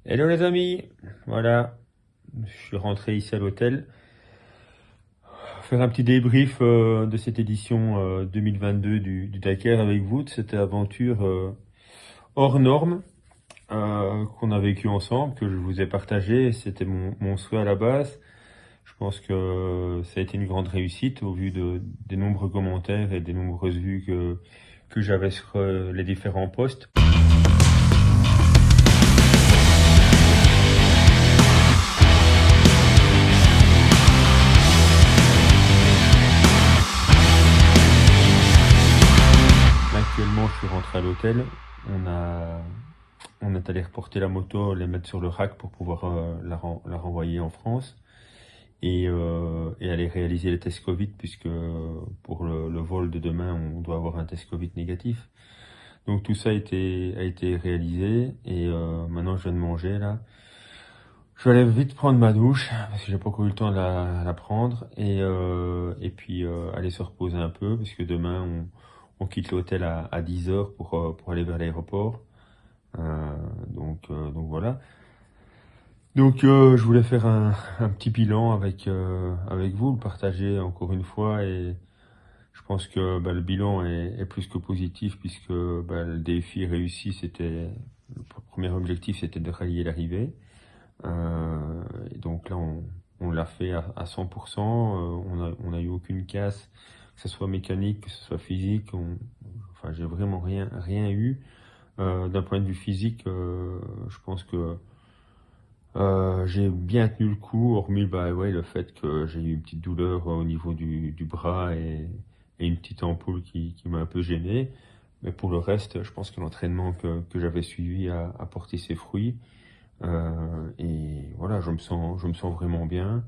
Hello les amis, voilà, je suis rentré ici à l'hôtel, faire un petit débrief de cette édition 2022 du Dakar avec vous, de cette aventure hors norme qu'on a vécue ensemble, que je vous ai partagé. C'était mon souhait à la base. Je pense que ça a été une grande réussite au vu des nombreux commentaires et des nombreuses vues que j'avais sur les différents posts. Actuellement, je suis rentré à l'hôtel. On a, on est allé reporter la moto, les mettre sur le rack pour pouvoir la renvoyer en France et aller réaliser les tests Covid puisque pour le vol de demain, on doit avoir un test Covid négatif. Donc tout ça a été réalisé et maintenant je viens de manger là. Je vais aller vite prendre ma douche parce que j'ai pas encore eu le temps de la prendre et puis aller se reposer un peu parce que demain on quitte l'hôtel à 10 h pour aller vers l'aéroport. Donc voilà. Donc je voulais faire un petit bilan avec vous, le partager encore une fois et je pense que le bilan est plus que positif puisque le défi réussi, le premier objectif c'était de rallier l'arrivée. Et donc là on l'a fait à 100%, on a eu aucune casse, que ce soit mécanique, que ce soit physique, enfin j'ai vraiment rien eu. D'un point de vue physique, je pense que j'ai bien tenu le coup, hormis ouais, le fait que j'ai eu une petite douleur au niveau du bras et une petite ampoule qui m'a un peu gêné. Mais pour le reste, je pense que l'entraînement que j'avais suivi a porté ses fruits. Et voilà, je me sens vraiment bien.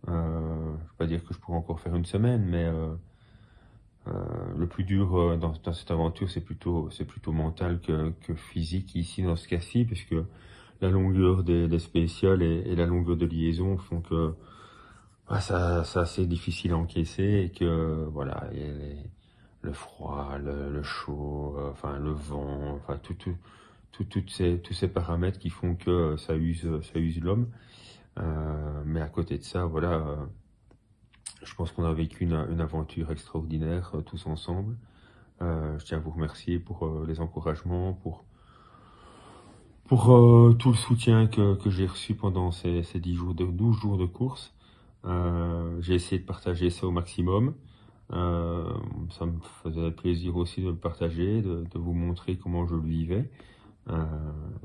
Je ne vais pas dire que je pourrais encore faire une semaine, mais le plus dur dans cette aventure, c'est plutôt mental que physique ici dans ce cas-ci, parce que la longueur des spéciales et la longueur de liaison font que ça, c'est assez difficile à encaisser et que voilà, le froid, le chaud, enfin le vent, enfin tous ces paramètres qui font que ça use l'homme. Mais à côté de ça, voilà, je pense qu'on a vécu une aventure extraordinaire tous ensemble. Je tiens à vous remercier pour les encouragements, pour tout le soutien que j'ai reçu pendant ces 10 jours 12 jours de course. J'ai essayé de partager ça au maximum. Euh, Ça me faisait plaisir aussi de le partager, de vous montrer comment je le vivais. Euh,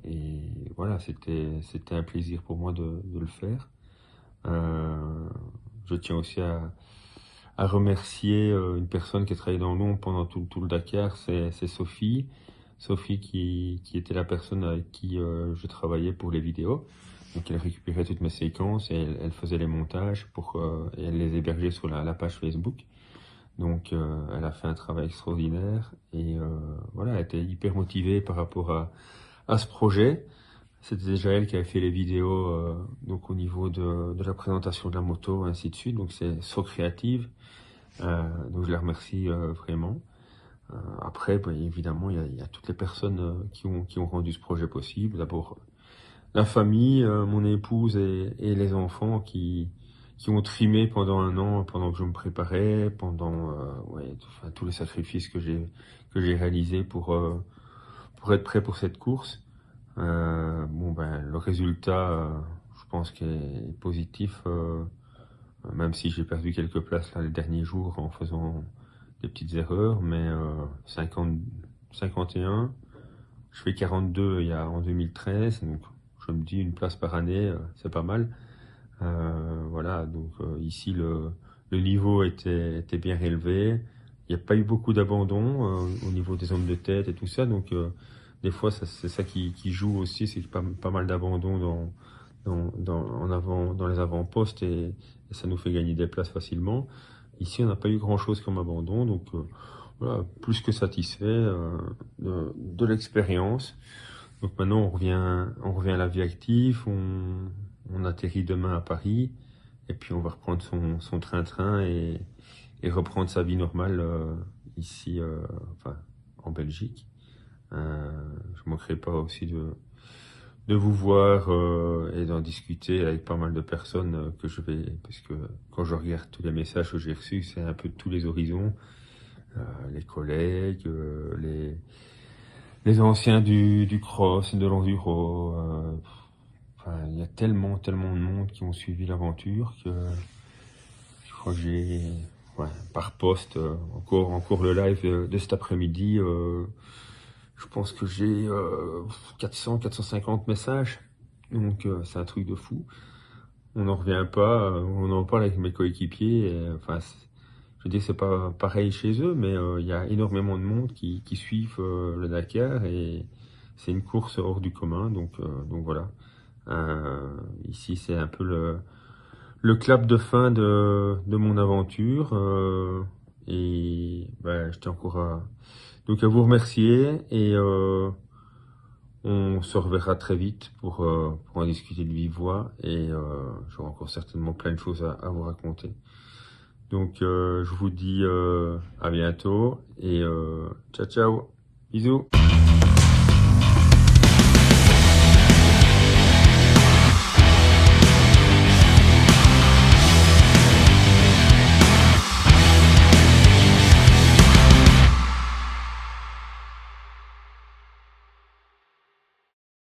et voilà, c'était un plaisir pour moi de le faire. Euh, je tiens aussi à remercier une personne qui a travaillé dans l'ombre pendant tout le Dakar, c'est Sophie. Sophie qui était la personne avec qui je travaillais pour les vidéos. Donc elle récupérait toutes mes séquences et elle faisait les montages et elle les hébergeait sur la page Facebook. Donc elle a fait un travail extraordinaire et voilà, elle était hyper motivée par rapport à ce projet. C'était déjà elle qui avait fait les vidéos donc au niveau de la présentation de la moto, ainsi de suite. Donc c'est So Creative. Donc je la remercie vraiment. Après, évidemment, il y a toutes les personnes qui ont rendu ce projet possible. D'abord, la famille, mon épouse et les enfants qui ont trimé pendant un an, pendant que je me préparais, pendant ouais, enfin, tous les sacrifices que j'ai réalisés pour être prêt pour cette course. Bon, le résultat, je pense qu'il est positif, même si j'ai perdu quelques places là, les derniers jours en faisant des petites erreurs, mais 51, je fais 42 en 2013, donc je me dis une place par année, c'est pas mal. Voilà, donc ici le niveau était bien relevé. Il n'y a pas eu beaucoup d'abandon au niveau des hommes de tête et tout ça, donc des fois c'est ça qui joue aussi, c'est pas mal d'abandon en avant, dans les avant-postes et ça nous fait gagner des places facilement. Ici, on n'a pas eu grand-chose comme abandon, donc voilà, plus que satisfait de l'expérience. Donc maintenant, on revient à la vie active, on atterrit demain à Paris, et puis on va reprendre son train-train et reprendre sa vie normale ici, enfin, en Belgique. Je ne manquerai pas aussi de de vous voir et d'en discuter avec pas mal de personnes que je vais, parce que quand je regarde tous les messages que j'ai reçus, c'est un peu de tous les horizons, les collègues, les anciens du cross, de l'enduro. Enfin, il y a tellement de monde qui ont suivi l'aventure que je crois que j'ai, ouais, par poste, encore le live de cet après-midi. Je pense que j'ai 450 messages. Donc c'est un truc de fou. On n'en revient pas. On en parle avec mes coéquipiers. Enfin, je veux dire, c'est pas pareil chez eux, mais il y a énormément de monde qui suivent le Dakar et c'est une course hors du commun. Donc voilà. Ici, c'est un peu le clap de fin de mon aventure. Et ben, je tiens encore donc à vous remercier et on se reverra très vite pour en discuter de vive voix et j'aurai encore certainement plein de choses à vous raconter. Donc je vous dis à bientôt et ciao ciao, bisous.